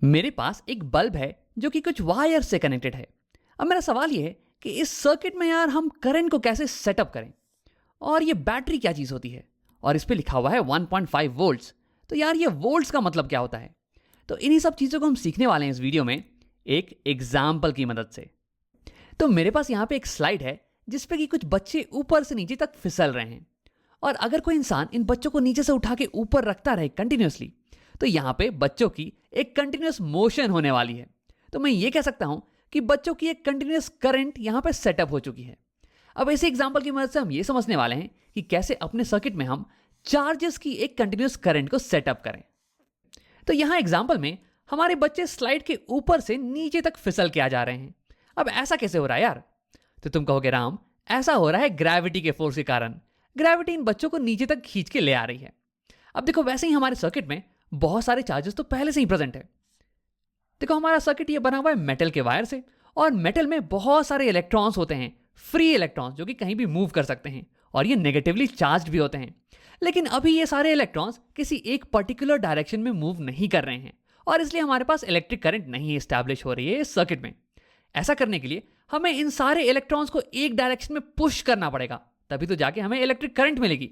मेरे पास एक बल्ब है जो कि कुछ वायर से कनेक्टेड है। अब मेरा सवाल ये है कि इस सर्किट में यार हम करंट को कैसे सेटअप करें, और ये बैटरी क्या चीज़ होती है, और इस पे लिखा हुआ है 1.5 वोल्ट्स। तो यार ये वोल्ट्स का मतलब क्या होता है? तो इन्हीं सब चीज़ों को हम सीखने वाले हैं इस वीडियो में एक एग्जाम्पल की मदद से। तो मेरे पास यहाँ पे एक स्लाइड है जिसपे कि कुछ बच्चे ऊपर से नीचे तक फिसल रहे हैं, और अगर कोई इंसान इन बच्चों को नीचे से उठा के ऊपर रखता रहे कंटिन्यूसली, तो यहाँ पे बच्चों की एक कंटिन्यूस मोशन होने वाली है। तो मैं ये कह सकता हूं कि बच्चों की एक कंटिन्यूस करंट यहाँ पे सेटअप हो चुकी है। अब ऐसे एग्जाम्पल की मदद से हम ये समझने वाले हैं कि कैसे अपने सर्किट में हम चार्जेस की एक कंटिन्यूस करंट को सेटअप करें। तो यहाँ एग्जाम्पल में हमारे बच्चे स्लाइड के ऊपर से नीचे तक फिसल के आ जा रहे हैं। अब ऐसा कैसे हो रहा है यार? तो तुम कहोगे राम, ऐसा हो रहा है ग्रेविटी के फोर्स के कारण। ग्रेविटी इन बच्चों को नीचे तक खींच के ले आ रही है। अब देखो, वैसे ही हमारे सर्किट में बहुत सारे चार्जेस तो पहले से ही प्रेजेंट है। देखो, हमारा सर्किट ये बना हुआ है मेटल के वायर से, और मेटल में बहुत सारे इलेक्ट्रॉन्स होते हैं, फ्री इलेक्ट्रॉन्स जो कि कहीं भी मूव कर सकते हैं, और ये नेगेटिवली चार्ज्ड भी होते हैं। लेकिन अभी ये सारे इलेक्ट्रॉन्स किसी एक पर्टिकुलर डायरेक्शन में मूव नहीं कर रहे हैं, और इसलिए हमारे पास इलेक्ट्रिक करंट नहीं एस्टैब्लिश हो रही है इस सर्किट में। ऐसा करने के लिए हमें इन सारे इलेक्ट्रॉन्स को एक डायरेक्शन में पुश करना पड़ेगा, तभी तो जाके हमें इलेक्ट्रिक करंट मिलेगी।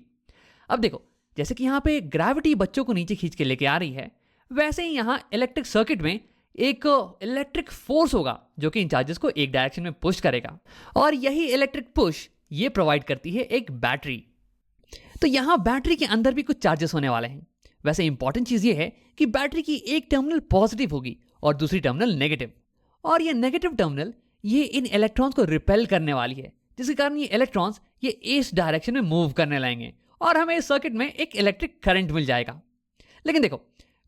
अब देखो, जैसे कि यहाँ पे ग्रेविटी बच्चों को नीचे खींच के लेके आ रही है, वैसे ही यहाँ इलेक्ट्रिक सर्किट में एक इलेक्ट्रिक फोर्स होगा जो कि इन चार्जेस को एक डायरेक्शन में पुश करेगा, और यही इलेक्ट्रिक पुश ये प्रोवाइड करती है एक बैटरी। तो यहाँ बैटरी के अंदर भी कुछ चार्जेस होने वाले हैं। वैसे इंपॉर्टेंट चीज ये है कि बैटरी की एक टर्मिनल पॉजिटिव होगी और दूसरी टर्मिनल नेगेटिव, और ये नेगेटिव टर्मिनल ये इन इलेक्ट्रॉन्स को रिपेल करने वाली है, जिसके कारण ये इलेक्ट्रॉन्स ये इस डायरेक्शन में मूव करने लगेंगे, और हमें इस सर्किट में एक इलेक्ट्रिक करंट मिल जाएगा। लेकिन देखो,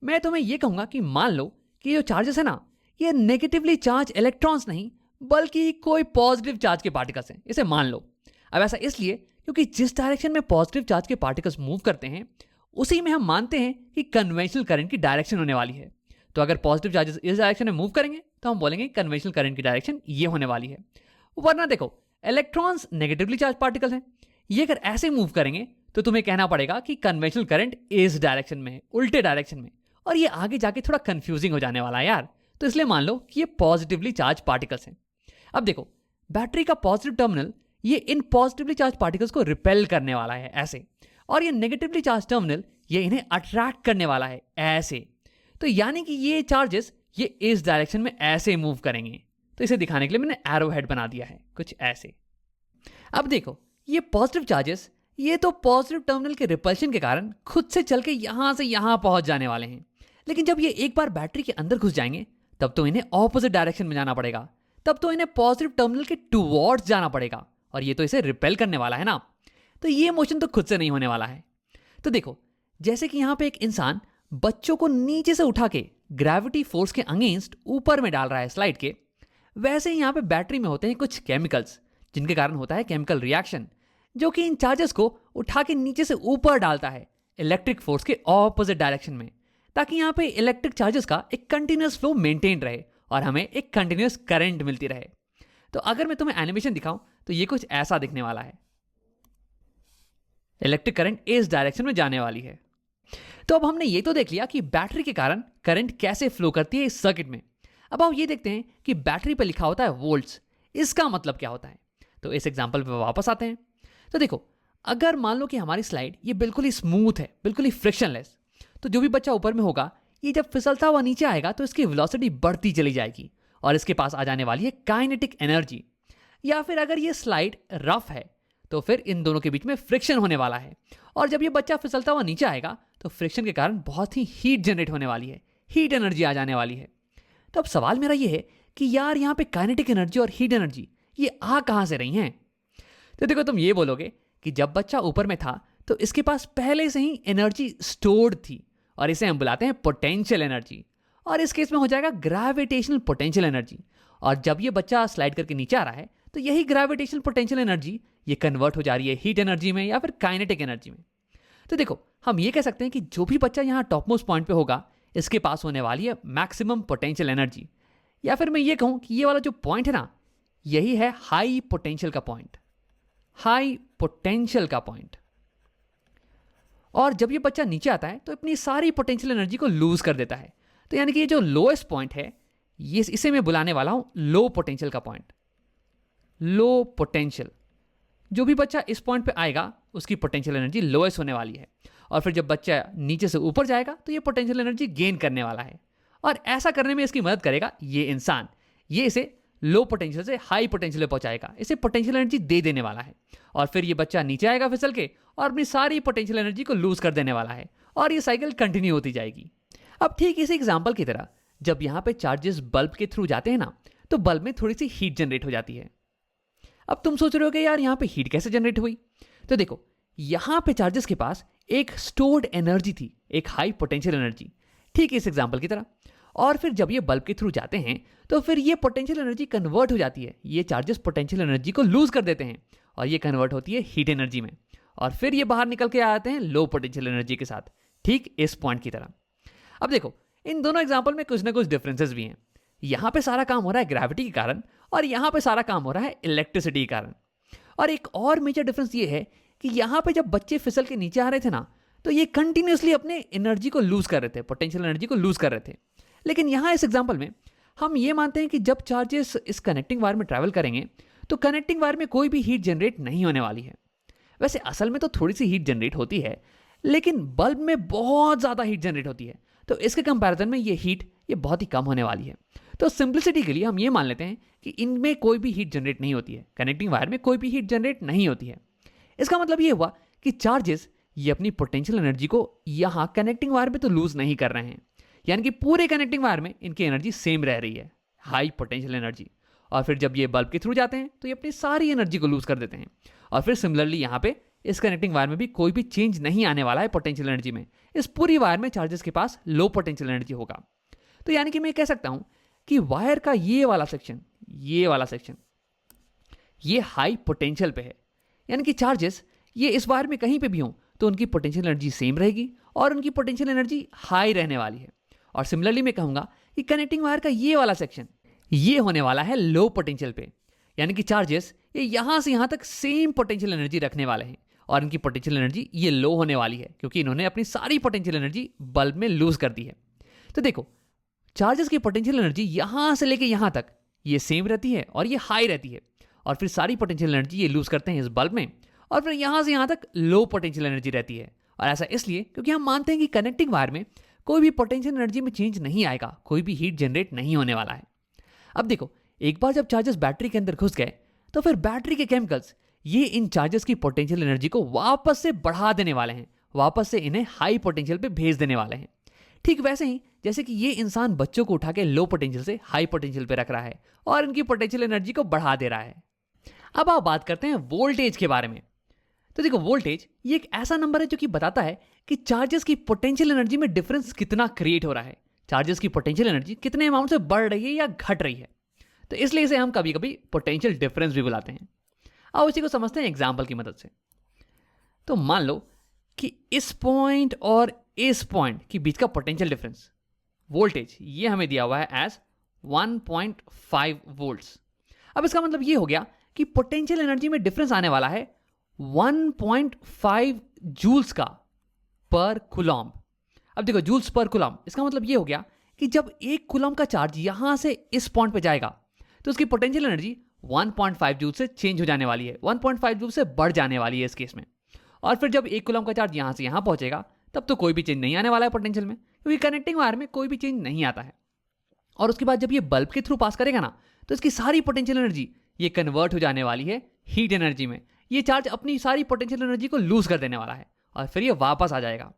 मैं तुम्हें यह कहूंगा कि मान लो कि जो चार्जेस है ना, ये नेगेटिवली चार्ज इलेक्ट्रॉन्स नहीं बल्कि कोई पॉजिटिव चार्ज के पार्टिकल्स हैं, इसे मान लो। अब ऐसा इसलिए क्योंकि जिस डायरेक्शन में पॉजिटिव चार्ज के पार्टिकल्स मूव करते हैं उसी में हम मानते हैं कि कन्वेंशनल करंट की डायरेक्शन होने वाली है। तो अगर पॉजिटिव चार्जेस इस डायरेक्शन में मूव करेंगे तो हम बोलेंगे कन्वेंशनल करंट की डायरेक्शन ये होने वाली है। वरना देखो, इलेक्ट्रॉन्स नेगेटिवली चार्ज पार्टिकल हैं, ये अगर ऐसे मूव करेंगे तो तुम्हें कहना पड़ेगा कि कन्वेंशनल करंट इस डायरेक्शन में है, उल्टे डायरेक्शन में, और ये आगे जाके थोड़ा कंफ्यूजिंग हो जाने वाला है यार। तो इसलिए मान लो कि ये पॉजिटिवली चार्ज पार्टिकल्स हैं। अब देखो, बैटरी का पॉजिटिव टर्मिनल ये इन पॉजिटिवली चार्ज पार्टिकल्स को रिपेल करने वाला है ऐसे, और ये नेगेटिवली चार्ज टर्मिनल ये इन्हें अट्रैक्ट करने वाला है ऐसे। तो यानी कि ये चार्जेस ये इस डायरेक्शन में ऐसे मूव करेंगे। तो इसे दिखाने के लिए मैंने एरो हेड बना दिया है कुछ ऐसे। अब देखो, ये पॉजिटिव चार्जेस ये तो पॉजिटिव टर्मिनल के रिपल्शन के कारण खुद से चल के यहां से यहां पहुंच जाने वाले हैं। लेकिन जब ये एक बार बैटरी के अंदर घुस जाएंगे तब तो इन्हें ऑपोजिट डायरेक्शन में जाना पड़ेगा, तब तो इन्हें पॉजिटिव टर्मिनल के टुवर्ड्स जाना पड़ेगा, और ये तो इसे रिपेल करने वाला है ना। तो ये मोशन तो खुद से नहीं होने वाला है। तो देखो, जैसे कि यहां पे एक इंसान बच्चों को नीचे से उठा के ग्रेविटी फोर्स के अगेंस्ट ऊपर में डाल रहा है स्लाइड के, वैसे ही यहां पे बैटरी में होते हैं कुछ केमिकल्स जिनके कारण होता है केमिकल रिएक्शन, जो कि इन चार्जेस को उठा के नीचे से ऊपर डालता है इलेक्ट्रिक फोर्स के ऑपोजिट डायरेक्शन में, ताकि यहाँ पे इलेक्ट्रिक चार्जेस का एक कंटिन्यूस फ्लो मेंटेन रहे और हमें एक कंटिन्यूस करंट मिलती रहे। तो अगर मैं तुम्हें एनिमेशन दिखाऊं तो ये कुछ ऐसा दिखने वाला है। इलेक्ट्रिक करंट इस डायरेक्शन में जाने वाली है। तो अब हमने ये तो देख लिया कि बैटरी के कारण करंट कैसे फ्लो करती है इस सर्किट में। अब आप ये देखते हैं कि बैटरी पर लिखा होता है वोल्ट्स, इसका मतलब क्या होता है? तो इस एग्जाम्पल पर वापस आते हैं। तो देखो, अगर मान लो कि हमारी स्लाइड ये बिल्कुल ही स्मूथ है, बिल्कुल ही फ्रिक्शनलेस, तो जो भी बच्चा ऊपर में होगा ये जब फिसलता हुआ नीचे आएगा तो इसकी वेलोसिटी बढ़ती चली जाएगी और इसके पास आ जाने वाली है काइनेटिक एनर्जी। या फिर अगर ये स्लाइड रफ है तो फिर इन दोनों के बीच में फ्रिक्शन होने वाला है, और जब ये बच्चा फिसलता हुआ नीचे आएगा तो फ्रिक्शन के कारण बहुत ही हीट जनरेट होने वाली है, हीट एनर्जी आ जाने वाली है। तो अब सवाल मेरा ये है कि यार यहाँ पे काइनेटिक एनर्जी और हीट एनर्जी ये आ कहाँ से रही हैं? तो देखो, तुम ये बोलोगे कि जब बच्चा ऊपर में था तो इसके पास पहले से ही एनर्जी स्टोर्ड थी, और इसे हम बुलाते हैं पोटेंशियल एनर्जी, और इस केस में हो जाएगा ग्रेविटेशनल पोटेंशियल एनर्जी। और जब ये बच्चा स्लाइड करके नीचे आ रहा है तो यही ग्रेविटेशनल पोटेंशियल एनर्जी ये कन्वर्ट हो जा रही है हीट एनर्जी में या फिर काइनेटिक एनर्जी में। तो देखो, हम ये कह सकते हैं कि जो भी बच्चा यहाँ टॉप मोस्ट पॉइंट पे होगा इसके पास होने वाली है मैक्सिमम पोटेंशियल एनर्जी, या फिर मैं ये कहूँ कि ये वाला जो पॉइंट है ना, यही है हाई पोटेंशियल का पॉइंट, हाई पोटेंशियल का पॉइंट। और जब ये बच्चा नीचे आता है तो अपनी सारी पोटेंशियल एनर्जी को लूज कर देता है। तो यानी कि ये जो लोएस्ट पॉइंट है, ये इसे मैं बुलाने वाला हूं लो पोटेंशियल का पॉइंट। लो पोटेंशियल, जो भी बच्चा इस पॉइंट पे आएगा उसकी पोटेंशियल एनर्जी लोएस्ट होने वाली है, और फिर जब बच्चा नीचे से ऊपर जाएगा तो ये पोटेंशियल एनर्जी गेन करने वाला है। और ऐसा करने में इसकी मदद करेगा ये इंसान, ये इसे लो पोटेंशियल से हाई पोटेंशियल पे पहुंचाएगा, इसे पोटेंशियल एनर्जी दे देने वाला है। और फिर ये बच्चा नीचे आएगा फिसल के और अपनी सारी पोटेंशियल एनर्जी को लूज कर देने वाला है, और ये साइकिल कंटिन्यू होती जाएगी। अब ठीक इसी एग्जाम्पल की तरह जब यहाँ पे चार्जेस बल्ब के थ्रू जाते हैं ना, तो बल्ब में थोड़ी सी हीट जनरेट हो जाती है। अब तुम सोच रहे हो कि यार यहाँ पे हीट कैसे जनरेट हुई? तो देखो, यहाँ पे चार्जेस के पास एक स्टोर्ड एनर्जी थी, एक हाई पोटेंशियल एनर्जी, ठीक इस एग्जाम्पल की तरह। और फिर जब ये बल्ब के थ्रू जाते हैं तो फिर ये पोटेंशियल एनर्जी कन्वर्ट हो जाती है, ये चार्जेस पोटेंशियल एनर्जी को लूज कर देते हैं और ये कन्वर्ट होती है हीट एनर्जी में, और फिर ये बाहर निकल के आते हैं लो पोटेंशियल एनर्जी के साथ, ठीक इस पॉइंट की तरह। अब देखो, इन दोनों एग्जाम्पल में कुछ ना कुछ डिफरेंसेस भी हैं। यहाँ पे सारा काम हो रहा है ग्रेविटी के कारण, और यहाँ पे सारा काम हो रहा है इलेक्ट्रिसिटी के कारण। और एक और मेजर डिफरेंस ये है कि यहाँ पे जब बच्चे फिसल के नीचे आ रहे थे ना, तो ये कंटिन्यूसली अपने एनर्जी को लूज कर रहे थे, पोटेंशियल एनर्जी को लूज कर रहे थे। लेकिन यहाँ इस एग्जाम्पल में हम ये मानते हैं कि जब चार्जेस इस कनेक्टिंग वायर में ट्रैवल करेंगे तो कनेक्टिंग वायर में कोई भी हीट जनरेट नहीं होने वाली है। वैसे असल में तो थोड़ी सी हीट जनरेट होती है, लेकिन बल्ब में बहुत ज़्यादा हीट जनरेट होती है, तो इसके कंपैरिजन में ये हीट ये बहुत ही कम होने वाली है। तो सिंप्लिसिटी के लिए हम ये मान लेते हैं कि इनमें कोई भी हीट जनरेट नहीं होती है, कनेक्टिंग वायर में कोई भी हीट जनरेट नहीं होती है। इसका मतलब ये हुआ कि चार्जेस ये अपनी पोटेंशियल एनर्जी को यहाँ कनेक्टिंग वायर में तो लूज नहीं कर रहे हैं, यानी कि पूरे कनेक्टिंग वायर में इनकी एनर्जी सेम रह रही है, हाई पोटेंशियल एनर्जी। और फिर जब ये बल्ब के थ्रू जाते हैं तो ये अपनी सारी एनर्जी को लूज कर देते हैं। और फिर सिमिलरली यहाँ पे इस कनेक्टिंग वायर में भी कोई भी चेंज नहीं आने वाला है पोटेंशियल एनर्जी में, इस पूरी वायर में चार्जेस के पास लो पोटेंशियल एनर्जी होगा। तो यानी कि मैं कह सकता हूं कि वायर का ये वाला सेक्शन ये हाई पोटेंशियल पे है, यानी कि चार्जेस ये इस वायर में कहीं पे भी हों तो उनकी पोटेंशियल एनर्जी सेम रहेगी और उनकी पोटेंशियल एनर्जी हाई रहने वाली है। और सिमिलरली मैं कहूंगा कि कनेक्टिंग वायर का ये वाला सेक्शन ये होने वाला है लो पोटेंशियल पे, यानी कि चार्जेस ये यहां से यहां तक सेम पोटेंशियल एनर्जी रखने वाले हैं और इनकी पोटेंशियल एनर्जी ये लो होने वाली है, क्योंकि इन्होंने अपनी सारी पोटेंशियल एनर्जी बल्ब में लूज कर दी है। तो देखो, चार्जेस की पोटेंशियल एनर्जी यहां से लेके यहां तक ये सेम रहती है और ये हाई रहती है, और फिर सारी पोटेंशियल एनर्जी ये लूज करते हैं इस बल्ब में, और फिर यहां से यहां तक लो पोटेंशियल एनर्जी रहती है। और ऐसा इसलिए क्योंकि हम मानते हैं कि कनेक्टिंग वायर में कोई भी पोटेंशियल एनर्जी में चेंज नहीं आएगा, कोई भी हीट जनरेट नहीं होने वाला है। अब देखो, एक बार जब चार्जेस बैटरी के अंदर घुस गए तो फिर बैटरी के केमिकल्स ये इन चार्जेस की पोटेंशियल एनर्जी को वापस से बढ़ा देने वाले हैं, वापस से इन्हें हाई पोटेंशियल पे भेज देने वाले हैं। ठीक वैसे ही जैसे कि ये इंसान बच्चों को उठा के लो पोटेंशियल से हाई पोटेंशियल पे रख रहा है और इनकी पोटेंशियल एनर्जी को बढ़ा दे रहा है। अब आप बात करते हैं वोल्टेज के बारे में। तो देखो, वोल्टेज ये एक ऐसा नंबर है जो कि बताता है कि चार्जेस की पोटेंशियल एनर्जी में डिफरेंस कितना क्रिएट हो रहा है, चार्जेस की पोटेंशियल एनर्जी कितने अमाउंट से बढ़ रही है या घट रही है। तो इसलिए इसे हम कभी कभी पोटेंशियल डिफरेंस भी बुलाते हैं। अब इसी को समझते हैं एग्जाम्पल की मदद से। तो मान लो कि इस पॉइंट और इस पॉइंट के बीच का पोटेंशियल डिफरेंस वोल्टेज ये हमें दिया हुआ है एज 1.5 वोल्ट्स। अब इसका मतलब ये हो गया कि पोटेंशियल एनर्जी में डिफरेंस आने वाला है 1.5 जूल्स का पर कूलम्ब। अब देखो, जूल्स पर कूलम्ब, इसका मतलब ये हो गया कि जब एक कूलम्ब का चार्ज यहां से इस पॉइंट पे जाएगा तो उसकी पोटेंशियल एनर्जी 1.5 जूल से चेंज हो जाने वाली है, 1.5 जूल से बढ़ जाने वाली है इस केस में। और फिर जब एक कूलम्ब का चार्ज यहां से यहां पहुंचेगा तब तो कोई भी चेंज नहीं आने वाला है पोटेंशियल में, क्योंकि कनेक्टिंग वायर में कोई भी चेंज नहीं आता है। और उसके बाद जब ये बल्ब के थ्रू पास करेगा ना, तो इसकी सारी पोटेंशियल एनर्जी ये कन्वर्ट हो जाने वाली है हीट एनर्जी में। ये चार्ज अपनी सारी पोटेंशियल एनर्जी को लूज कर देने वाला है और फिर ये वापस आ जाएगा।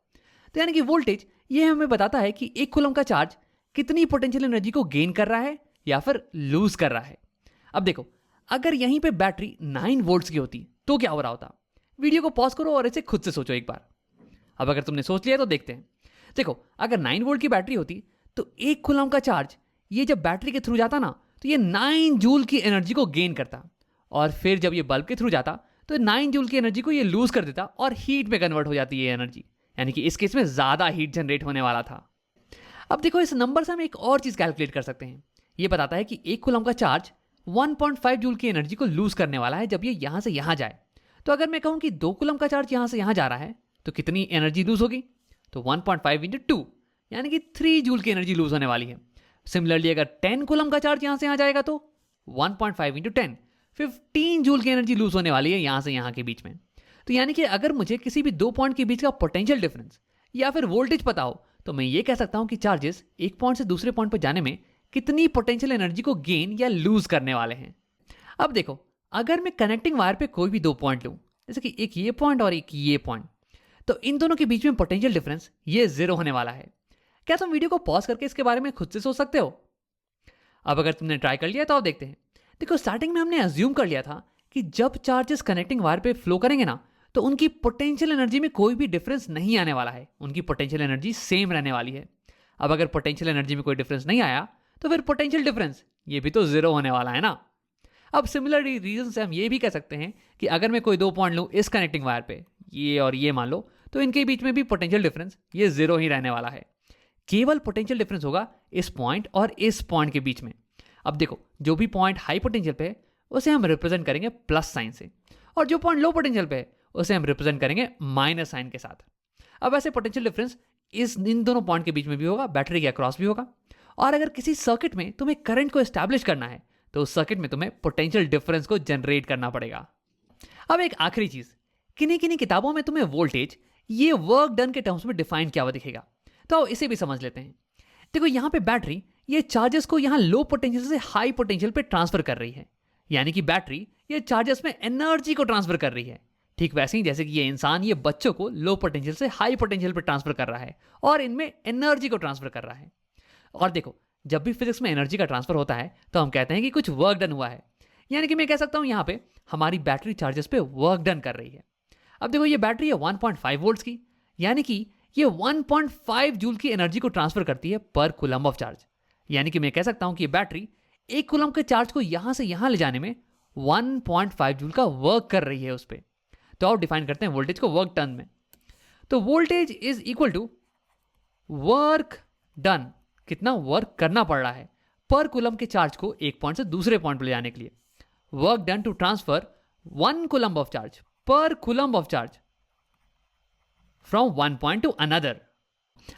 तो यानी कि वोल्टेज ये हमें बताता है कि एक कूलम्ब का चार्ज कितनी पोटेंशियल एनर्जी को गेन कर रहा है या फिर लूज कर रहा है। अब देखो, अगर यहीं पे बैटरी 9 वोल्ट्स की होती तो क्या हो रहा होता? वीडियो को पॉज करो और इसे खुद से सोचो एक बार। अब अगर तुमने सोच लिया तो देखते हैं। देखो, अगर 9 वोल्ट की बैटरी होती तो एक कूलम्ब का चार्ज ये जब बैटरी के थ्रू जाता ना, तो ये 9 जूल की एनर्जी को गेन करता, और फिर जब ये बल्ब के थ्रू जाता तो 9 जूल की एनर्जी को ये लूज कर देता और हीट में कन्वर्ट हो जाती है एनर्जी, यानी कि इस केस में ज्यादा हीट जनरेट होने वाला था। अब देखो, इस नंबर से हम एक और चीज कैलकुलेट कर सकते हैं। ये बताता है कि एक कूलम्ब का चार्ज 1.5 जूल की एनर्जी को लूज करने वाला है जब ये यहां से यहां जाए। तो अगर मैं कहूं कि 2 कूलम्ब का चार्ज यहां से यहां जा रहा है तो कितनी एनर्जी लूज होगी? तो 1.5 × 2, यानी कि 3 जूल की एनर्जी लूज होने वाली है। सिमिलरली अगर 10 कूलम का चार्ज यहां से यहां जाएगा तो 1.5 इंटू 10 15 जूल की एनर्जी लूज होने वाली है यहां से यहां के बीच में। तो यानी कि अगर मुझे किसी भी दो पॉइंट के बीच का पोटेंशियल डिफरेंस या फिर वोल्टेज पता हो तो मैं ये कह सकता हूं कि चार्जेस एक पॉइंट से दूसरे पॉइंट पर जाने में कितनी पोटेंशियल एनर्जी को गेन या लूज करने वाले हैं। अब देखो, अगर मैं कनेक्टिंग वायर पे कोई भी दो पॉइंट लूं, जैसे कि एक ये पॉइंट और एक ये पॉइंट, तो इन दोनों के बीच में पोटेंशियल डिफरेंस ये 0 होने वाला है। क्या तुम वीडियो को पॉज करके इसके बारे में खुद से सोच सकते हो? अब अगर तुमने ट्राई कर लिया तो आप देखते हैं। देखो, स्टार्टिंग में हमने अज्यूम कर लिया था कि जब चार्जेस कनेक्टिंग वायर पे फ्लो करेंगे ना, तो उनकी पोटेंशियल एनर्जी में कोई भी डिफरेंस नहीं आने वाला है, उनकी पोटेंशियल एनर्जी सेम रहने वाली है। अब अगर पोटेंशियल एनर्जी में कोई डिफरेंस नहीं आया तो फिर पोटेंशियल डिफरेंस ये भी तो 0 होने वाला है ना। अब सिमिलर रीजन से हम ये भी कह सकते हैं कि अगर मैं कोई दो पॉइंट लूँ इस कनेक्टिंग वायर पे, ये और ये मान लो, तो इनके बीच में भी पोटेंशियल डिफरेंस ये 0 ही रहने वाला है। केवल पोटेंशियल डिफरेंस होगा इस पॉइंट और इस पॉइंट के बीच में। अब देखो, जो भी पॉइंट हाई पोटेंशियल पे है उसे हम रिप्रेजेंट करेंगे प्लस साइन से, और जो पॉइंट लो पोटेंशियल पे है उसे हम रिप्रेजेंट करेंगे माइनस साइन के साथ। अब ऐसे पोटेंशियल डिफरेंस इन दोनों पॉइंट के बीच में भी होगा, बैटरी के अक्रॉस भी होगा। और अगर किसी सर्किट में तुम्हें करंट को एस्टैब्लिश करना है तो उस सर्किट में तुम्हें पोटेंशियल डिफरेंस को जनरेट करना पड़ेगा। अब एक आखिरी चीज, किन्हीं किन्हीं किताबों में तुम्हें वोल्टेज ये वर्क डन के टर्म्स में डिफाइन किया हुआ दिखेगा, तो इसे भी समझ लेते हैं। देखो, यहां पे बैटरी ये चार्जेस को यहां लो पोटेंशियल से हाई पोटेंशियल पे ट्रांसफर कर रही है, यानी कि बैटरी ये चार्जेस में एनर्जी को ट्रांसफर कर रही है। ठीक वैसे ही जैसे कि ये इंसान ये बच्चों को लो पोटेंशियल से हाई पोटेंशियल पे ट्रांसफर कर रहा है और इनमें एनर्जी को ट्रांसफर कर रहा है। और देखो, जब भी फिजिक्स में एनर्जी का ट्रांसफर होता है तो हम कहते हैं कि कुछ वर्क डन हुआ है, यानी कि मैं कह सकता हूं यहां पे हमारी बैटरी चार्जेस पे वर्क डन कर रही है। अब देखो, ये बैटरी है 1.5 वोल्ट्स की, यानी कि ये 1.5 जूल की एनर्जी को ट्रांसफर करती है पर कूलम ऑफ चार्ज। यानी कि मैं कह सकता हूं कि ये बैटरी एक कूलम के चार्ज को यहां से यहां ले जाने में 1.5 जूल का वर्क कर रही है उस पर। तो आप डिफाइन करते हैं वोल्टेज को वर्क टर्म में। तो voltage is equal to work done, कितना वर्क करना पड़ रहा है पर कूलम के चार्ज को एक पॉइंट से दूसरे पॉइंट पर ले जाने के लिए। Work done to transfer 1 coulomb of charge per coulomb of charge from one point to another.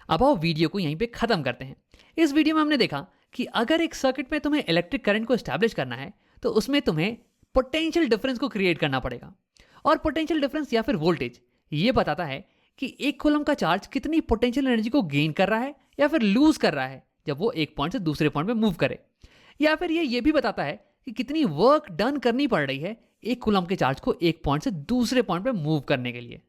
अब आओ वीडियो को यहीं पे खत्म करते हैं। इस वीडियो में हमने देखा कि अगर एक सर्किट में तुम्हें इलेक्ट्रिक करंट को एस्टैब्लिश करना है तो उसमें तुम्हें पोटेंशियल डिफरेंस को क्रिएट करना पड़ेगा। और पोटेंशियल डिफरेंस या फिर वोल्टेज ये बताता है कि एक कूलम का चार्ज कितनी पोटेंशियल एनर्जी को गेन कर रहा है या फिर लूज कर रहा है जब वो एक पॉइंट से दूसरे पॉइंट में मूव करे। या फिर ये भी बताता है कि कितनी वर्क डन करनी पड़ रही है एक कूलम के चार्ज को एक पॉइंट से दूसरे पॉइंट पे मूव करने के लिए।